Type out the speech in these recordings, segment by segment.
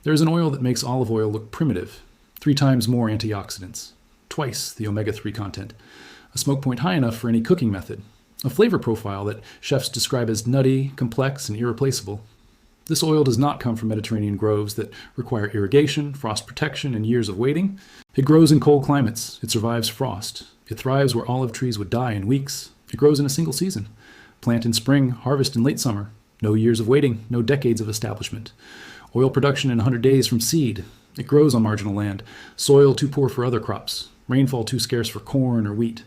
There is an oil that makes olive oil look primitive, 3 times more antioxidants, twice the omega-3 content, a smoke point high enough for any cooking method, a flavor profile that chefs describe as nutty, complex, and irreplaceable. This oil does not come from Mediterranean groves that require irrigation, frost protection, and years of waiting. It grows in cold climates. It survives frost. It thrives where olive trees would die in weeks. It grows in a single season. Plant in spring, harvest in late summer. No years of waiting, no decades of establishment. Oil production in 100 days from seed. It grows on marginal land. Soil too poor for other crops. Rainfall too scarce for corn or wheat.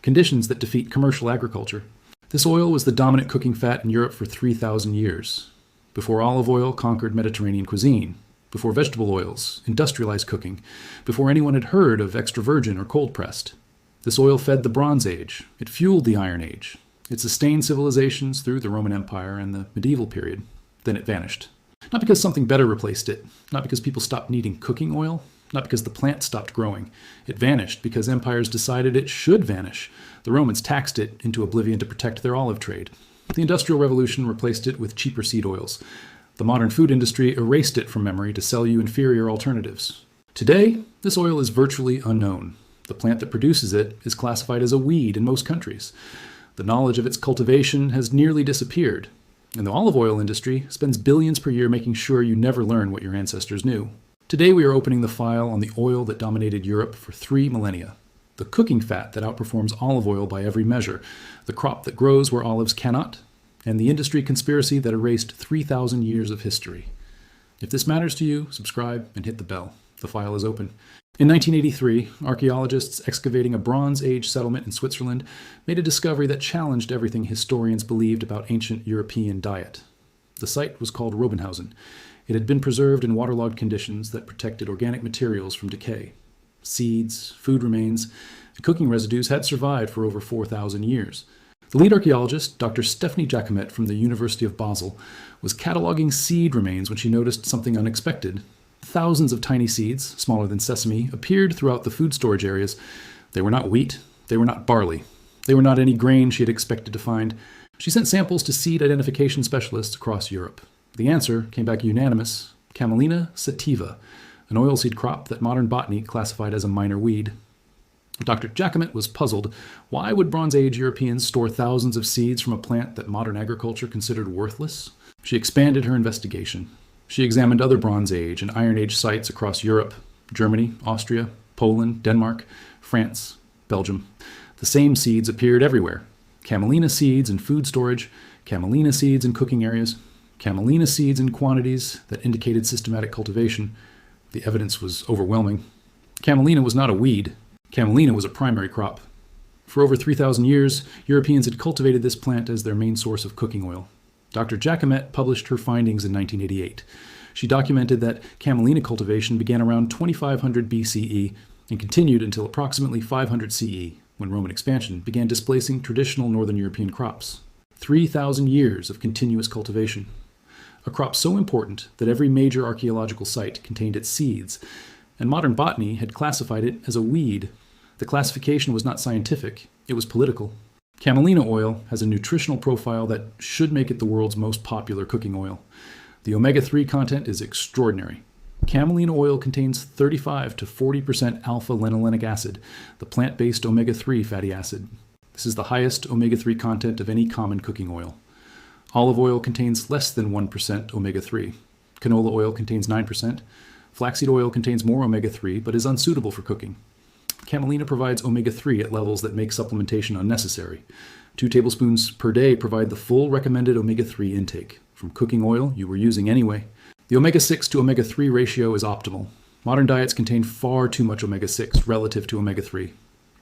Conditions that defeat commercial agriculture. This oil was the dominant cooking fat in Europe for 3,000 years. Before olive oil conquered Mediterranean cuisine, before vegetable oils, industrialized cooking, before anyone had heard of extra virgin or cold pressed. This oil fed the Bronze Age. It fueled the Iron Age. It sustained civilizations through the Roman Empire and the medieval period. Then it vanished. Not because something better replaced it, not because people stopped needing cooking oil, not because the plant stopped growing. It vanished because empires decided it should vanish. The Romans taxed it into oblivion to protect their olive trade. The Industrial Revolution replaced it with cheaper seed oils. The modern food industry erased it from memory to sell you inferior alternatives. Today, this oil is virtually unknown. The plant that produces it is classified as a weed in most countries. The knowledge of its cultivation has nearly disappeared, and the olive oil industry spends billions per year making sure you never learn what your ancestors knew. Today we are opening the file on the oil that dominated Europe for 3 millennia. The cooking fat that outperforms olive oil by every measure, the crop that grows where olives cannot, and the industry conspiracy that erased 3,000 years of history. If this matters to you, subscribe and hit the bell. The file is open. In 1983, archaeologists excavating a Bronze Age settlement in Switzerland made a discovery that challenged everything historians believed about ancient European diet. The site was called Robenhausen. It had been preserved in waterlogged conditions that protected organic materials from decay. Seeds, food remains, and cooking residues had survived for over 4,000 years. The lead archaeologist, Dr. Stephanie Jacquemet from the University of Basel, was cataloging seed remains when she noticed something unexpected. Thousands of tiny seeds, smaller than sesame, appeared throughout the food storage areas. They were not wheat. They were not barley. They were not any grain she had expected to find. She sent samples to seed identification specialists across Europe. The answer came back unanimous: Camelina sativa, an oilseed crop that modern botany classified as a minor weed. Dr. Jacquemet was puzzled. Why would Bronze Age Europeans store thousands of seeds from a plant that modern agriculture considered worthless? She expanded her investigation. She examined other Bronze Age and Iron Age sites across Europe: Germany, Austria, Poland, Denmark, France, Belgium. The same seeds appeared everywhere. Camelina seeds in food storage, Camelina seeds in cooking areas, Camelina seeds in quantities that indicated systematic cultivation. The evidence was overwhelming. Camelina was not a weed. Camelina was a primary crop. For over 3,000 years, Europeans had cultivated this plant as their main source of cooking oil. Dr. Jacquemet published her findings in 1988. She documented that Camelina cultivation began around 2500 BCE and continued until approximately 500 CE, when Roman expansion began displacing traditional Northern European crops. 3,000 years of continuous cultivation. A crop so important that every major archaeological site contained its seeds, and modern botany had classified it as a weed. The classification was not scientific, it was political. Camelina oil has a nutritional profile that should make it the world's most popular cooking oil. The omega-3 content is extraordinary. Camelina oil contains 35 to 40% alpha-linolenic acid, the plant-based omega-3 fatty acid. This is the highest omega-3 content of any common cooking oil. Olive oil contains less than 1% omega-3. Canola oil contains 9%. Flaxseed oil contains more omega-3 but is unsuitable for cooking. Camelina provides omega-3 at levels that make supplementation unnecessary. 2 tablespoons per day provide the full recommended omega-3 intake from cooking oil you were using anyway. The omega-6 to omega-3 ratio is optimal. Modern diets contain far too much omega-6 relative to omega-3.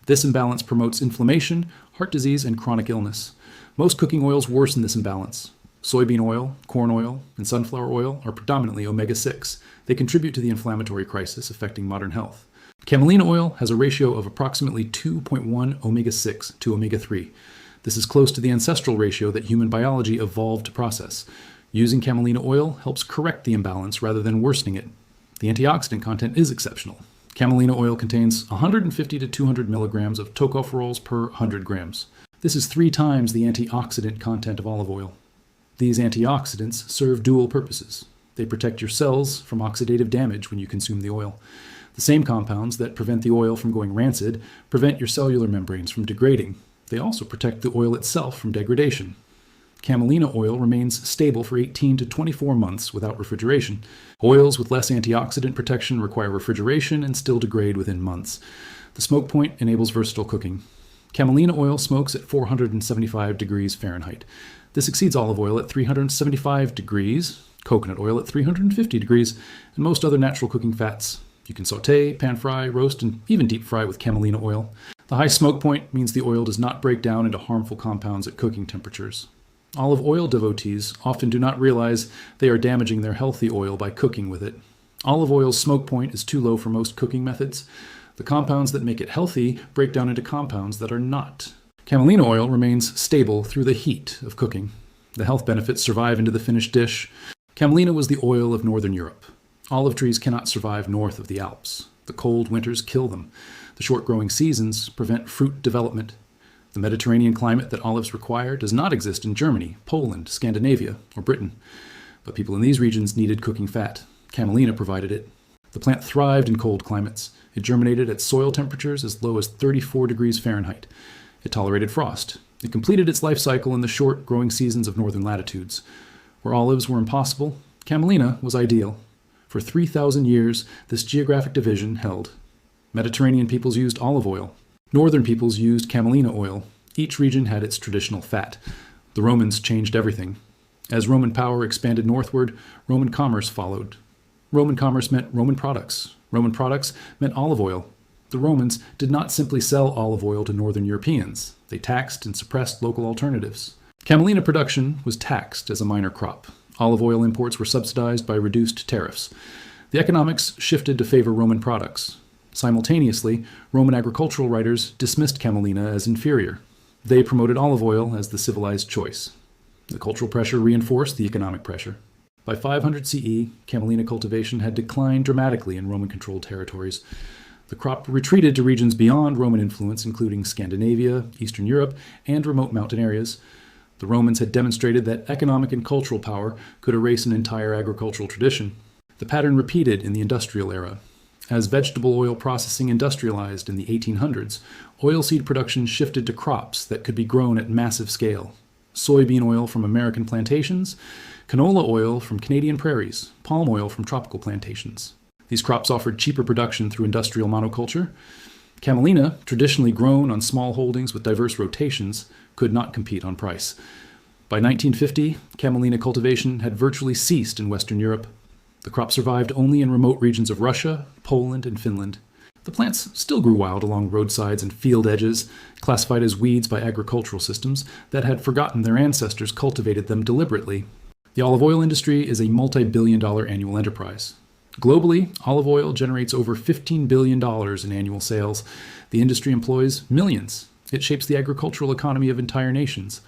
This imbalance promotes inflammation, heart disease, and chronic illness. Most cooking oils worsen this imbalance. Soybean oil, corn oil, and sunflower oil are predominantly omega-6. They contribute to the inflammatory crisis affecting modern health. Camelina oil has a ratio of approximately 2.1 omega-6 to omega-3. This is close to the ancestral ratio that human biology evolved to process. Using camelina oil helps correct the imbalance rather than worsening it. The antioxidant content is exceptional. Camelina oil contains 150 to 200 milligrams of tocopherols per 100 grams. This is 3 times the antioxidant content of olive oil. These antioxidants serve dual purposes. They protect your cells from oxidative damage when you consume the oil. The same compounds that prevent the oil from going rancid prevent your cellular membranes from degrading. They also protect the oil itself from degradation. Camelina oil remains stable for 18 to 24 months without refrigeration. Oils with less antioxidant protection require refrigeration and still degrade within months. The smoke point enables versatile cooking. Camelina oil smokes at 475 degrees Fahrenheit. This exceeds olive oil at 375 degrees, coconut oil at 350 degrees, and most other natural cooking fats. You can saute, pan fry, roast, and even deep fry with camelina oil. The high smoke point means the oil does not break down into harmful compounds at cooking temperatures. Olive oil devotees often do not realize they are damaging their healthy oil by cooking with it. Olive oil's smoke point is too low for most cooking methods. The compounds that make it healthy break down into compounds that are not. Camelina oil remains stable through the heat of cooking. The health benefits survive into the finished dish. Camelina was the oil of northern Europe. Olive trees cannot survive north of the Alps. The cold winters kill them. The short growing seasons prevent fruit development. The Mediterranean climate that olives require does not exist in Germany, Poland, Scandinavia, or Britain. But people in these regions needed cooking fat. Camelina provided it. The plant thrived in cold climates. It germinated at soil temperatures as low as 34 degrees Fahrenheit. It tolerated frost. It completed its life cycle in the short growing seasons of northern latitudes. Where olives were impossible, Camelina was ideal. For 3,000 years, this geographic division held. Mediterranean peoples used olive oil. Northern peoples used camelina oil. Each region had its traditional fat. The Romans changed everything. As Roman power expanded northward, Roman commerce followed. Roman commerce meant Roman products. Roman products meant olive oil. The Romans did not simply sell olive oil to northern Europeans. They taxed and suppressed local alternatives. Camelina production was taxed as a minor crop. Olive oil imports were subsidized by reduced tariffs. The economics shifted to favor Roman products. Simultaneously, Roman agricultural writers dismissed camelina as inferior. They promoted olive oil as the civilized choice. The cultural pressure reinforced the economic pressure. By 500 CE, camelina cultivation had declined dramatically in Roman-controlled territories. The crop retreated to regions beyond Roman influence, including Scandinavia, Eastern Europe, and remote mountain areas. The Romans had demonstrated that economic and cultural power could erase an entire agricultural tradition. The pattern repeated in the industrial era. As vegetable oil processing industrialized in the 1800s, oilseed production shifted to crops that could be grown at massive scale. Soybean oil from American plantations, canola oil from Canadian prairies, palm oil from tropical plantations. These crops offered cheaper production through industrial monoculture. Camelina, traditionally grown on small holdings with diverse rotations, could not compete on price. By 1950, camelina cultivation had virtually ceased in Western Europe. The crop survived only in remote regions of Russia, Poland, and Finland. The plants still grew wild along roadsides and field edges, classified as weeds by agricultural systems that had forgotten their ancestors cultivated them deliberately. The olive oil industry is a multi-billion-dollar annual enterprise. Globally, olive oil generates over $15 billion in annual sales. The industry employs millions. It shapes the agricultural economy of entire nations.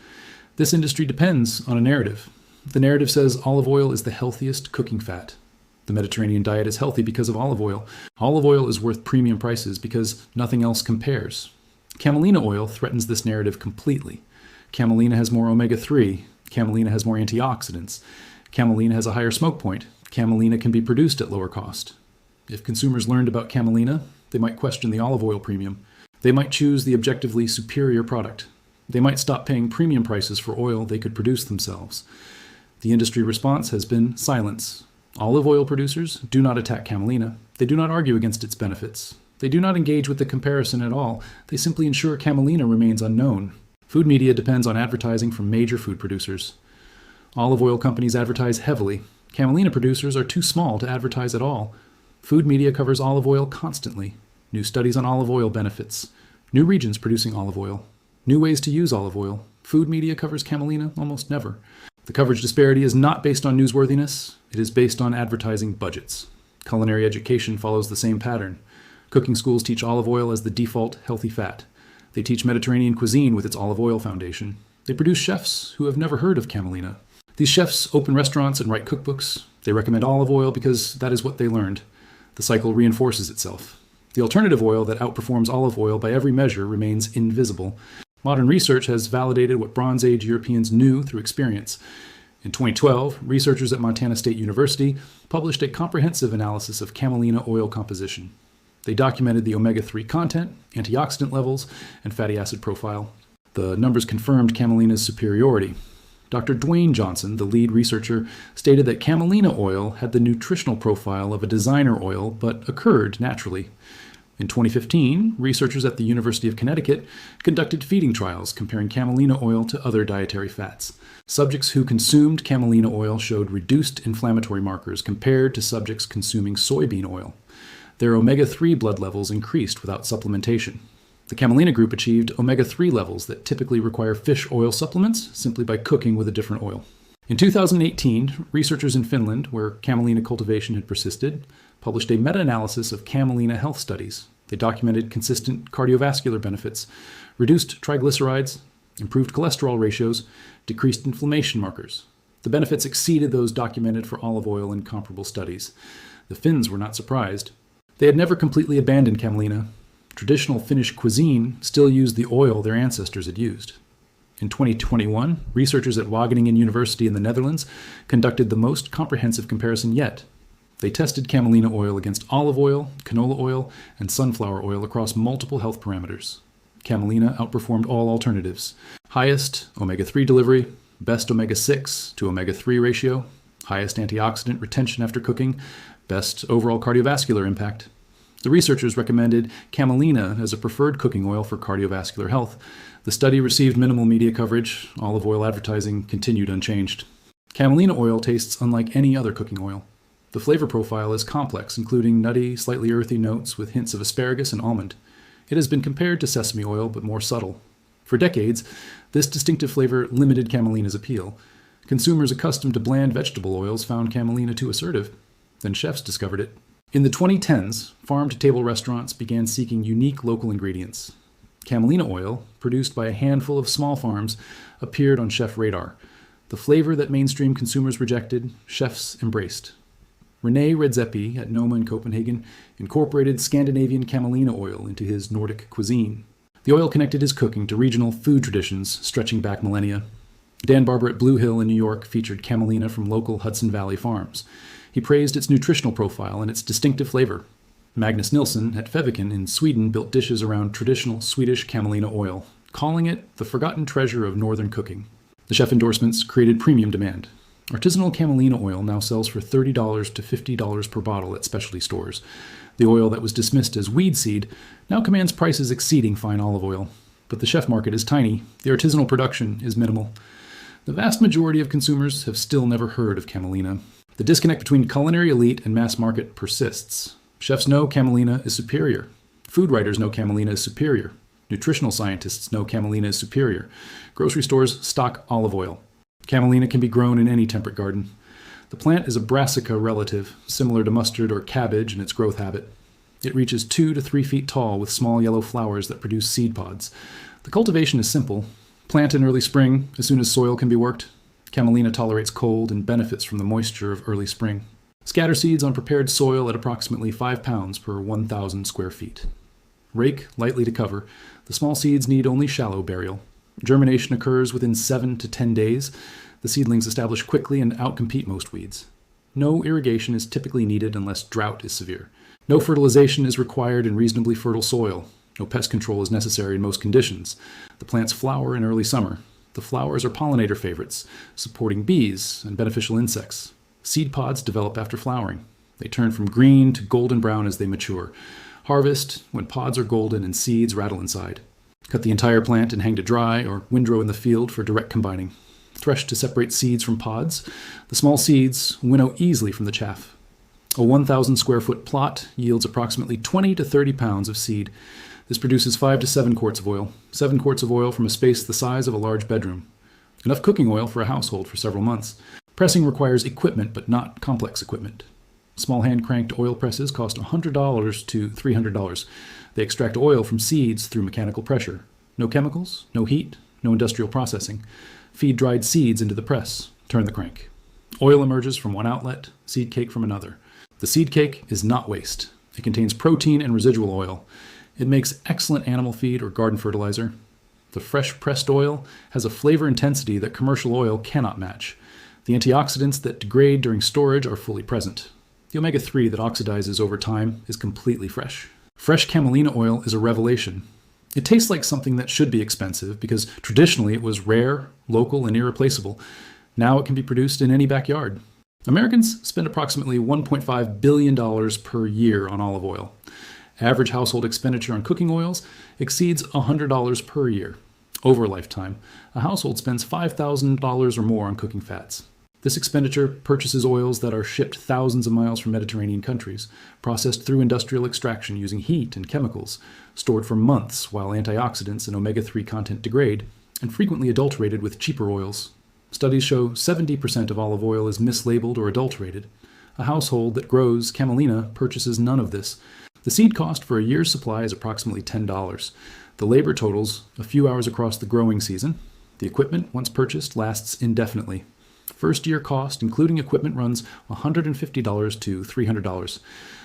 This industry depends on a narrative. The narrative says olive oil is the healthiest cooking fat. The Mediterranean diet is healthy because of olive oil. Olive oil is worth premium prices because nothing else compares. Camelina oil threatens this narrative completely. Camelina has more omega-3. Camelina has more antioxidants. Camelina has a higher smoke point. Camelina can be produced at lower cost. If consumers learned about camelina, they might question the olive oil premium. They might choose the objectively superior product. They might stop paying premium prices for oil they could produce themselves. The industry response has been silence. Olive oil producers do not attack camelina. They do not argue against its benefits. They do not engage with the comparison at all. They simply ensure camelina remains unknown. Food media depends on advertising from major food producers. Olive oil companies advertise heavily. Camelina producers are too small to advertise at all. Food media covers olive oil constantly. New studies on olive oil benefits. New regions producing olive oil. New ways to use olive oil. Food media covers camelina almost never. The coverage disparity is not based on newsworthiness. It is based on advertising budgets. Culinary education follows the same pattern. Cooking schools teach olive oil as the default healthy fat. They teach Mediterranean cuisine with its olive oil foundation. They produce chefs who have never heard of camelina. These chefs open restaurants and write cookbooks. They recommend olive oil because that is what they learned. The cycle reinforces itself. The alternative oil that outperforms olive oil by every measure remains invisible. Modern research has validated what Bronze Age Europeans knew through experience. In 2012, researchers at Montana State University published a comprehensive analysis of camelina oil composition. They documented the omega-3 content, antioxidant levels, and fatty acid profile. The numbers confirmed camelina's superiority. Dr. Dwayne Johnson, the lead researcher, stated that camelina oil had the nutritional profile of a designer oil but occurred naturally. In 2015, researchers at the University of Connecticut conducted feeding trials comparing camelina oil to other dietary fats. Subjects who consumed camelina oil showed reduced inflammatory markers compared to subjects consuming soybean oil. Their omega-3 blood levels increased without supplementation. The camelina group achieved omega-3 levels that typically require fish oil supplements simply by cooking with a different oil. In 2018, researchers in Finland, where camelina cultivation had persisted, published a meta-analysis of camelina health studies. They documented consistent cardiovascular benefits, reduced triglycerides, improved cholesterol ratios, decreased inflammation markers. The benefits exceeded those documented for olive oil in comparable studies. The Finns were not surprised. They had never completely abandoned camelina. Traditional Finnish cuisine still used the oil their ancestors had used. In 2021, researchers at Wageningen University in the Netherlands conducted the most comprehensive comparison yet. They tested camelina oil against olive oil, canola oil, and sunflower oil across multiple health parameters. Camelina outperformed all alternatives. Highest omega-3 delivery, best omega-6 to omega-3 ratio, highest antioxidant retention after cooking, best overall cardiovascular impact. The researchers recommended camelina as a preferred cooking oil for cardiovascular health. The study received minimal media coverage. Olive oil advertising continued unchanged. Camelina oil tastes unlike any other cooking oil. The flavor profile is complex, including nutty, slightly earthy notes with hints of asparagus and almond. It has been compared to sesame oil, but more subtle. For decades, this distinctive flavor limited camelina's appeal. Consumers accustomed to bland vegetable oils found camelina too assertive. Then chefs discovered it. In the 2010s, farm-to-table restaurants began seeking unique local ingredients. Camelina oil, produced by a handful of small farms, appeared on chef radar. The flavor that mainstream consumers rejected, chefs embraced. René Redzepi at Noma in Copenhagen incorporated Scandinavian camelina oil into his Nordic cuisine. The oil connected his cooking to regional food traditions stretching back millennia. Dan Barber at Blue Hill in New York featured camelina from local Hudson Valley farms. He praised its nutritional profile and its distinctive flavor. Magnus Nilsson at Feviken in Sweden built dishes around traditional Swedish camelina oil, calling it the forgotten treasure of northern cooking. The chef endorsements created premium demand. Artisanal camelina oil now sells for $30 to $50 per bottle at specialty stores. The oil that was dismissed as weed seed now commands prices exceeding fine olive oil. But the chef market is tiny. The artisanal production is minimal. The vast majority of consumers have still never heard of camelina. The disconnect between culinary elite and mass market persists. Chefs know camelina is superior. Food writers know camelina is superior. Nutritional scientists know camelina is superior. Grocery stores stock olive oil. Camelina can be grown in any temperate garden. The plant is a brassica relative, similar to mustard or cabbage in its growth habit. It reaches 2 to 3 feet tall with small yellow flowers that produce seed pods. The cultivation is simple. Plant in early spring, as soon as soil can be worked. Camelina tolerates cold and benefits from the moisture of early spring. Scatter seeds on prepared soil at approximately 5 pounds per 1,000 square feet. Rake lightly to cover. The small seeds need only shallow burial. Germination occurs within 7 to 10 days. The seedlings establish quickly and outcompete most weeds. No irrigation is typically needed unless drought is severe. No fertilization is required in reasonably fertile soil. No pest control is necessary in most conditions. The plants flower in early summer. The flowers are pollinator favorites, supporting bees and beneficial insects. Seed pods develop after flowering. They turn from green to golden brown as they mature. Harvest when pods are golden and seeds rattle inside. Cut the entire plant and hang to dry or windrow in the field for direct combining. Thresh to separate seeds from pods. The small seeds winnow easily from the chaff. A 1,000 square foot plot yields approximately 20 to 30 pounds of seed. This produces 5 to 7 quarts of oil. 7 quarts of oil from a space the size of a large bedroom. Enough cooking oil for a household for several months. Pressing requires equipment, but not complex equipment. Small hand-cranked oil presses cost $100 to $300. They extract oil from seeds through mechanical pressure. No chemicals, no heat, no industrial processing. Feed dried seeds into the press. Turn the crank. Oil emerges from one outlet, seed cake from another. The seed cake is not waste. It contains protein and residual oil. It makes excellent animal feed or garden fertilizer. The fresh pressed oil has a flavor intensity that commercial oil cannot match. The antioxidants that degrade during storage are fully present. The omega-3 that oxidizes over time is completely fresh. Fresh camelina oil is a revelation. It tastes like something that should be expensive because traditionally it was rare, local, and irreplaceable. Now it can be produced in any backyard. Americans spend approximately $1.5 billion per year on olive oil. Average household expenditure on cooking oils exceeds $100 per year. Over a lifetime, a household spends $5,000 or more on cooking fats. This expenditure purchases oils that are shipped thousands of miles from Mediterranean countries, processed through industrial extraction using heat and chemicals, stored for months while antioxidants and omega-3 content degrade, and frequently adulterated with cheaper oils. Studies show 70% of olive oil is mislabeled or adulterated. A household that grows camelina purchases none of this. The seed cost for a year's supply is approximately $10. The labor totals a few hours across the growing season. The equipment, once purchased, lasts indefinitely. First year cost, including equipment, runs $150 to $300.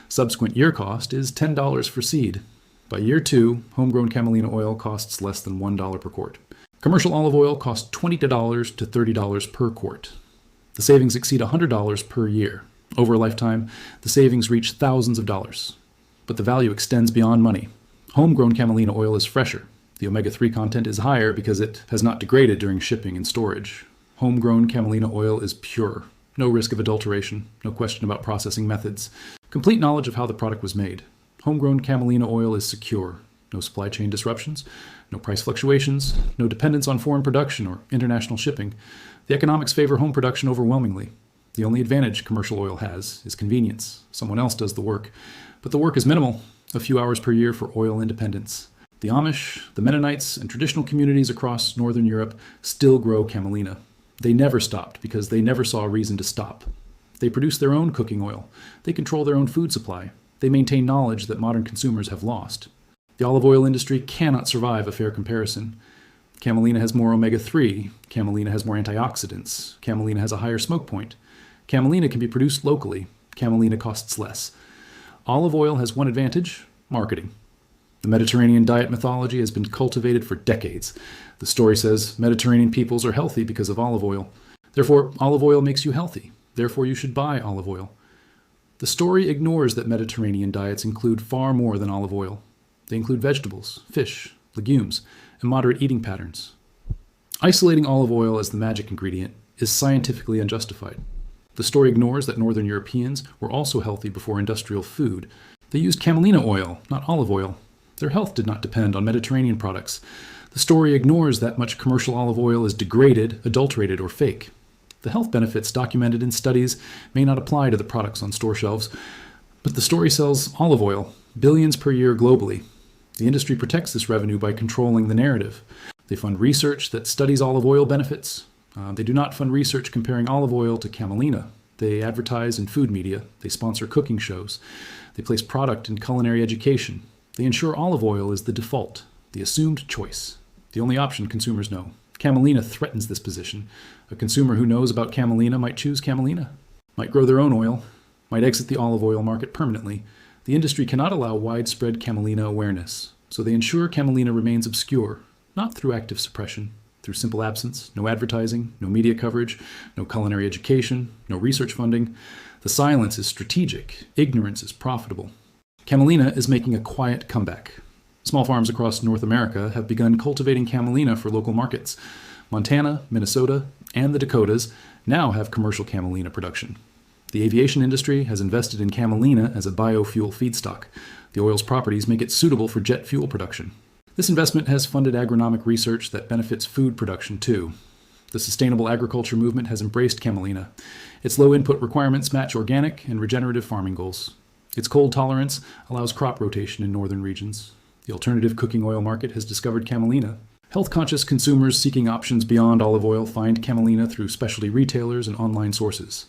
Subsequent year cost is $10 for seed. By year 2, homegrown camelina oil costs less than $1 per quart. Commercial olive oil costs $20 to $30 per quart. The savings exceed $100 per year. Over a lifetime, the savings reach thousands of dollars. But the value extends beyond money. Homegrown camelina oil is fresher. The omega-3 content is higher because it has not degraded during shipping and storage. Homegrown camelina oil is pure. No risk of adulteration, no question about processing methods. Complete knowledge of how the product was made. Homegrown camelina oil is secure. No supply chain disruptions, no price fluctuations, no dependence on foreign production or international shipping. The economics favor home production overwhelmingly. The only advantage commercial oil has is convenience. Someone else does the work. But the work is minimal, a few hours per year for oil independence. The Amish, the Mennonites, and traditional communities across Northern Europe still grow camelina. They never stopped because they never saw a reason to stop. They produce their own cooking oil. They control their own food supply. They maintain knowledge that modern consumers have lost. The olive oil industry cannot survive a fair comparison. Camelina has more omega-3. Camelina has more antioxidants. Camelina has a higher smoke point. Camelina can be produced locally. Camelina costs less. Olive oil has one advantage: marketing. The Mediterranean diet mythology has been cultivated for decades. The story says Mediterranean peoples are healthy because of olive oil. Therefore, olive oil makes you healthy. Therefore, you should buy olive oil. The story ignores that Mediterranean diets include far more than olive oil. They include vegetables, fish, legumes, and moderate eating patterns. Isolating olive oil as the magic ingredient is scientifically unjustified. The story ignores that Northern Europeans were also healthy before industrial food. They used camelina oil, not olive oil. Their health did not depend on Mediterranean products. The story ignores that much commercial olive oil is degraded, adulterated, or fake. The health benefits documented in studies may not apply to the products on store shelves, but the story sells olive oil, billions per year globally. The industry protects this revenue by controlling the narrative. They fund research that studies olive oil benefits. They do not fund research comparing olive oil to camelina. They advertise in food media. They sponsor cooking shows. They place product in culinary education. They ensure olive oil is the default, the assumed choice, the only option consumers know. Camelina threatens this position. A consumer who knows about camelina might choose camelina, might grow their own oil, might exit the olive oil market permanently. The industry cannot allow widespread camelina awareness, so they ensure camelina remains obscure, not through active suppression, through simple absence, no advertising, no media coverage, no culinary education, no research funding. The silence is strategic. Ignorance is profitable. Camelina is making a quiet comeback. Small farms across North America have begun cultivating camelina for local markets. Montana, Minnesota, and the Dakotas now have commercial camelina production. The aviation industry has invested in camelina as a biofuel feedstock. The oil's properties make it suitable for jet fuel production. This investment has funded agronomic research that benefits food production too. The sustainable agriculture movement has embraced camelina. Its low input requirements match organic and regenerative farming goals. Its cold tolerance allows crop rotation in northern regions. The alternative cooking oil market has discovered camelina. Health-conscious consumers seeking options beyond olive oil find camelina through specialty retailers and online sources.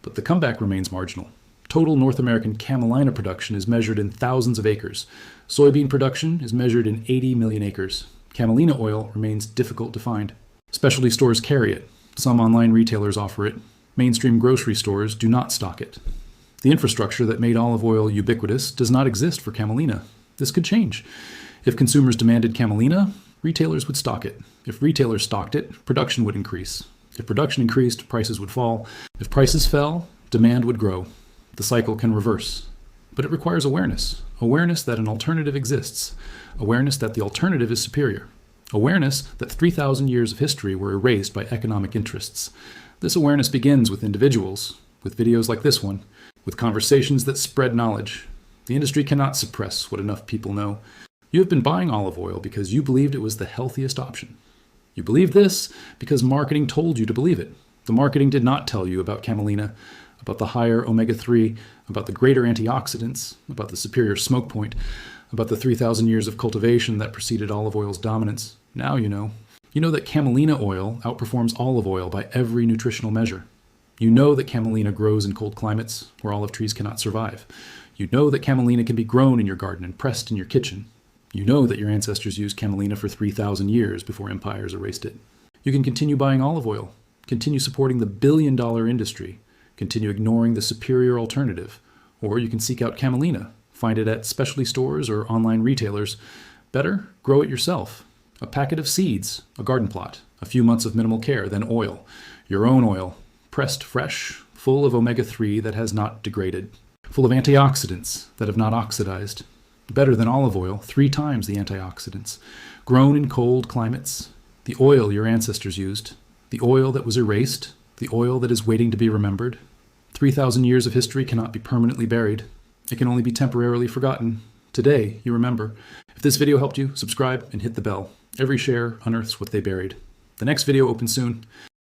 But the comeback remains marginal. Total North American camelina production is measured in thousands of acres. Soybean production is measured in 80 million acres. Camelina oil remains difficult to find. Specialty stores carry it. Some online retailers offer it. Mainstream grocery stores do not stock it. The infrastructure that made olive oil ubiquitous does not exist for camelina. This could change. If consumers demanded camelina, retailers would stock it. If retailers stocked it, production would increase. If production increased, prices would fall. If prices fell, demand would grow. The cycle can reverse. But it requires awareness. Awareness that an alternative exists. Awareness that the alternative is superior. Awareness that 3,000 years of history were erased by economic interests. This awareness begins with individuals, with videos like this one, with conversations that spread knowledge. The industry cannot suppress what enough people know. You have been buying olive oil because you believed it was the healthiest option. You believed this because marketing told you to believe it. The marketing did not tell you about camelina, about the higher omega-3, about the greater antioxidants, about the superior smoke point, about the 3,000 years of cultivation that preceded olive oil's dominance. Now you know. You know that camelina oil outperforms olive oil by every nutritional measure. You know that camelina grows in cold climates where olive trees cannot survive. You know that camelina can be grown in your garden and pressed in your kitchen. You know that your ancestors used camelina for 3,000 years before empires erased it. You can continue buying olive oil, continue supporting the billion-dollar industry, continue ignoring the superior alternative, or you can seek out camelina, find it at specialty stores or online retailers. Better, grow it yourself. A packet of seeds, a garden plot, a few months of minimal care, then oil. Your own oil, pressed fresh, full of omega-3 that has not degraded, full of antioxidants that have not oxidized. Better than olive oil, 3 times the antioxidants. Grown in cold climates. The oil your ancestors used. The oil that was erased. The oil that is waiting to be remembered. 3,000 years of history cannot be permanently buried. It can only be temporarily forgotten. Today, you remember. If this video helped you, subscribe and hit the bell. Every share unearths what they buried. The next video opens soon.